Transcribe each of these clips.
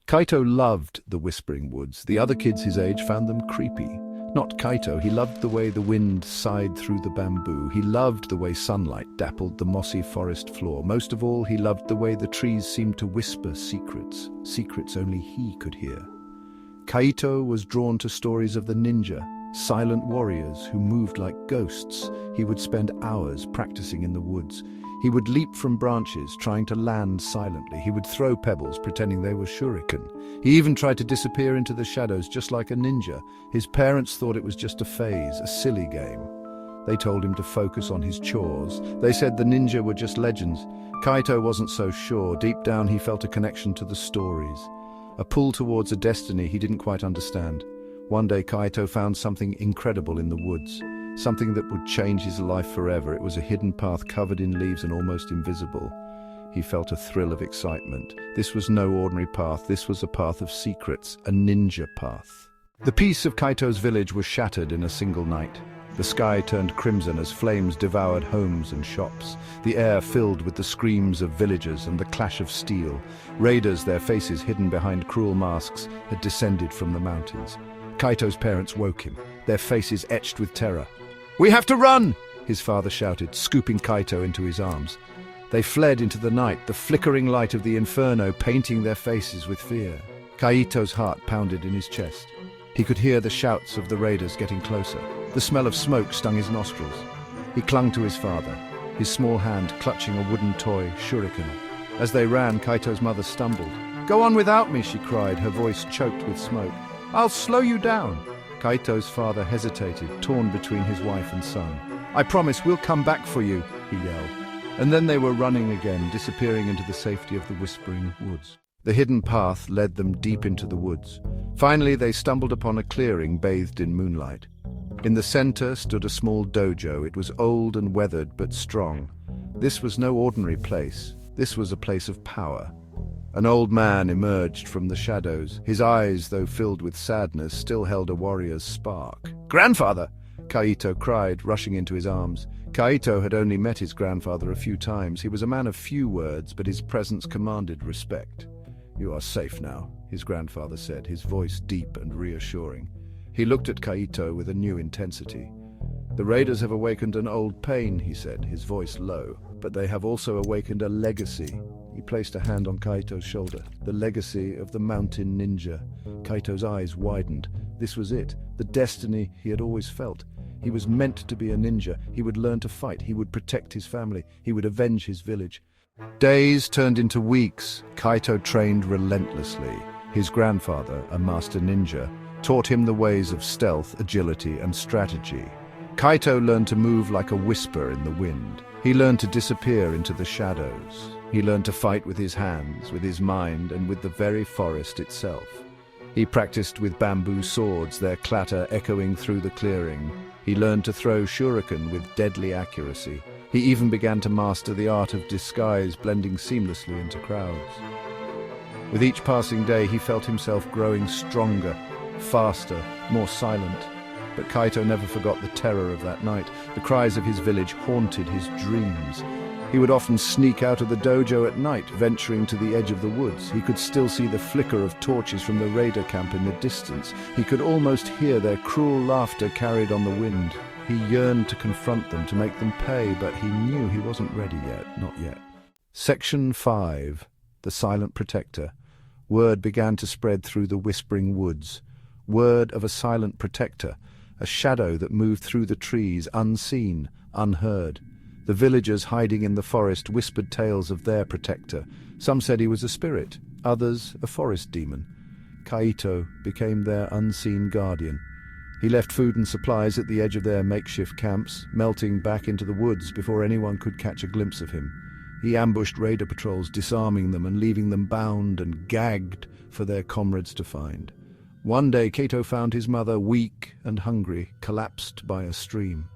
Kaito loved the Whispering Woods. The other kids his age found them creepy. Not Kaito. He loved the way the wind sighed through the bamboo. He loved the way sunlight dappled the mossy forest floor. Most of all, he loved the way the trees seemed to whisper secrets, secrets only he could hear. Kaito was drawn to stories of the ninja, silent warriors who moved like ghosts. He would spend hours practicing in the woods. He would leap from branches, trying to land silently. He would throw pebbles, pretending they were shuriken. He even tried to disappear into the shadows, just like a ninja. His parents thought it was just a phase, a silly game. They told him to focus on his chores. They said the ninja were just legends. Kaito wasn't so sure. Deep down, he felt a connection to the stories, a pull towards a destiny he didn't quite understand. One day, Kaito found something incredible in the woods. Something that would change his life forever. It was a hidden path covered in leaves and almost invisible. He felt a thrill of excitement. This was no ordinary path. This was a path of secrets, a ninja path. The peace of Kaito's village was shattered in a single night. The sky turned crimson as flames devoured homes and shops. The air filled with the screams of villagers and the clash of steel. Raiders, their faces hidden behind cruel masks, had descended from the mountains. Kaito's parents woke him, their faces etched with terror. "We have to run!" his father shouted, scooping Kaito into his arms. They fled into the night, the flickering light of the inferno painting their faces with fear. Kaito's heart pounded in his chest. He could hear the shouts of the raiders getting closer. The smell of smoke stung his nostrils. He clung to his father, his small hand clutching a wooden toy shuriken. As they ran, Kaito's mother stumbled. "Go on without me," she cried, her voice choked with smoke. "I'll slow you down." Kaito's father hesitated, torn between his wife and son. "I promise we'll come back for you," he yelled. And then they were running again, disappearing into the safety of the Whispering Woods. The hidden path led them deep into the woods. Finally, they stumbled upon a clearing bathed in moonlight. In the center stood a small dojo. It was old and weathered, but strong. This was no ordinary place. This was a place of power. An old man emerged from the shadows. His eyes, though filled with sadness, still held a warrior's spark. "Grandfather!" Kaito cried, rushing into his arms. Kaito had only met his grandfather a few times. He was a man of few words, but his presence commanded respect. "You are safe now," his grandfather said, his voice deep and reassuring. He looked at Kaito with a new intensity. "The raiders have awakened an old pain," he said, his voice low, "but they have also awakened a legacy." He placed a hand on Kaito's shoulder. "The legacy of the mountain ninja." Kaito's eyes widened. This was it, the destiny he had always felt. He was meant to be a ninja. He would learn to fight. He would protect his family. He would avenge his village. Days turned into weeks. Kaito trained relentlessly. His grandfather, a master ninja, taught him the ways of stealth, agility, and strategy. Kaito learned to move like a whisper in the wind. He learned to disappear into the shadows. He learned to fight with his hands, with his mind, and with the very forest itself. He practiced with bamboo swords, their clatter echoing through the clearing. He learned to throw shuriken with deadly accuracy. He even began to master the art of disguise, blending seamlessly into crowds. With each passing day, he felt himself growing stronger, faster, more silent. But Kaito never forgot the terror of that night. The cries of his village haunted his dreams. He would often sneak out of the dojo at night, venturing to the edge of the woods. He could still see the flicker of torches from the raider camp in the distance. He could almost hear their cruel laughter carried on the wind. He yearned to confront them, to make them pay, but he knew he wasn't ready yet, not yet. Section 5. The Silent Protector. Word began to spread through the Whispering Woods. Word of a silent protector, a shadow that moved through the trees, unseen, unheard. The villagers hiding in the forest whispered tales of their protector. Some said he was a spirit, others a forest demon. Kaito became their unseen guardian. He left food and supplies at the edge of their makeshift camps, melting back into the woods before anyone could catch a glimpse of him. He ambushed raider patrols, disarming them and leaving them bound and gagged for their comrades to find. One day Kaito found his mother, weak and hungry, collapsed by a stream.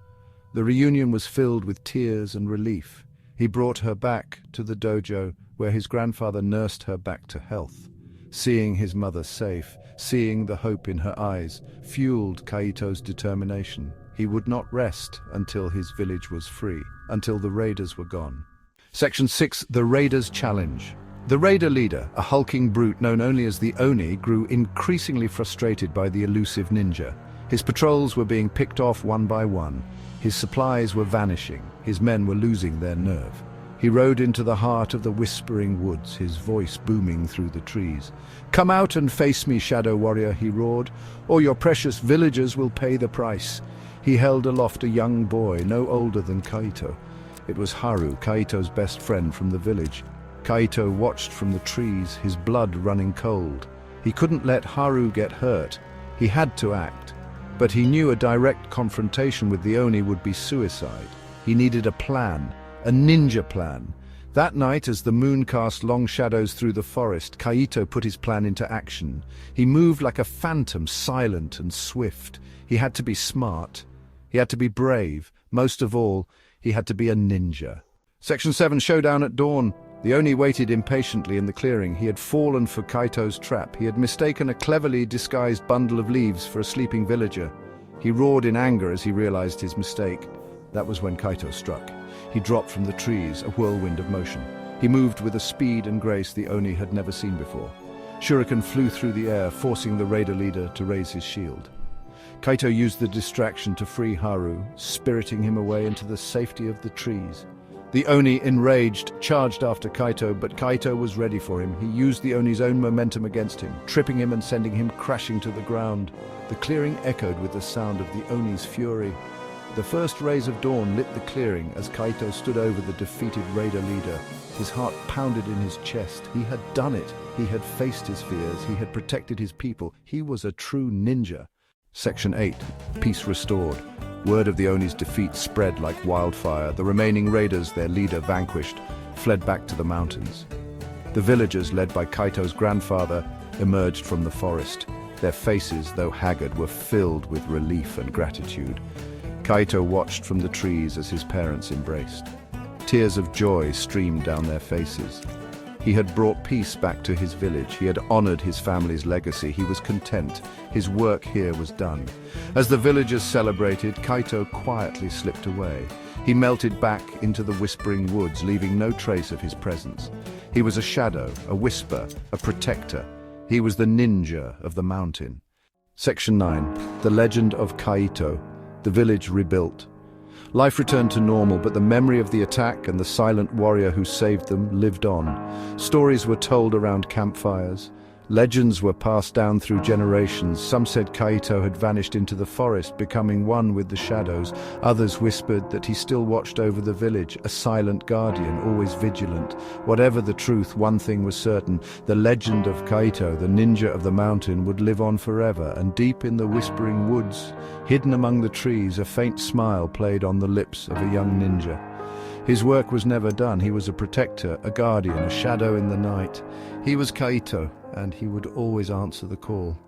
The reunion was filled with tears and relief. He brought her back to the dojo, where his grandfather nursed her back to health. Seeing his mother safe, seeing the hope in her eyes, fueled Kaito's determination. He would not rest until his village was free, until the raiders were gone. Section 6. The Raiders' Challenge. The raider leader, a hulking brute known only as the Oni, grew increasingly frustrated by the elusive ninja. His patrols were being picked off one by one. His supplies were vanishing. His men were losing their nerve. He rode into the heart of the whispering woods, his voice booming through the trees. "Come out and face me, Shadow Warrior," he roared, "or your precious villagers will pay the price." He held aloft a young boy, no older than Kaito. It was Haru, Kaito's best friend from the village. Kaito watched from the trees, his blood running cold. He couldn't let Haru get hurt. He had to act. But he knew a direct confrontation with the Oni would be suicide. He needed a plan, a ninja plan. That night, as the moon cast long shadows through the forest, Kaito put his plan into action. He moved like a phantom, silent and swift. He had to be smart. He had to be brave. Most of all, he had to be a ninja. Section 7, Showdown at Dawn. The Oni waited impatiently in the clearing. He had fallen for Kaito's trap. He had mistaken a cleverly disguised bundle of leaves for a sleeping villager. He roared in anger as he realized his mistake. That was when Kaito struck. He dropped from the trees, a whirlwind of motion. He moved with a speed and grace the Oni had never seen before. Shuriken flew through the air, forcing the raider leader to raise his shield. Kaito used the distraction to free Haru, spiriting him away into the safety of the trees. The Oni, enraged, charged after Kaito, but Kaito was ready for him. He used the Oni's own momentum against him, tripping him and sending him crashing to the ground. The clearing echoed with the sound of the Oni's fury. The first rays of dawn lit the clearing as Kaito stood over the defeated raider leader. His heart pounded in his chest. He had done it. He had faced his fears. He had protected his people. He was a true ninja. Section 8. Peace restored. Word of the Oni's defeat spread like wildfire. The remaining raiders, their leader vanquished, fled back to the mountains. The villagers, led by Kaito's grandfather, emerged from the forest. Their faces, though haggard, were filled with relief and gratitude. Kaito watched from the trees as his parents embraced. Tears of joy streamed down their faces. He had brought peace back to his village. He had honored his family's legacy. He was content. His work here was done. As the villagers celebrated, Kaito quietly slipped away. He melted back into the whispering woods, leaving no trace of his presence. He was a shadow, a whisper, a protector. He was the ninja of the mountain. Section 9. The Legend of Kaito. The village rebuilt. Life returned to normal, but the memory of the attack and the silent warrior who saved them lived on. Stories were told around campfires. Legends were passed down through generations. Some said Kaito had vanished into the forest, becoming one with the shadows. Others whispered that he still watched over the village, a silent guardian, always vigilant. Whatever the truth, one thing was certain. The legend of Kaito, the ninja of the mountain, would live on forever, and deep in the whispering woods, hidden among the trees, a faint smile played on the lips of a young ninja. His work was never done. He was a protector, a guardian, a shadow in the night. He was Kaito, and he would always answer the call.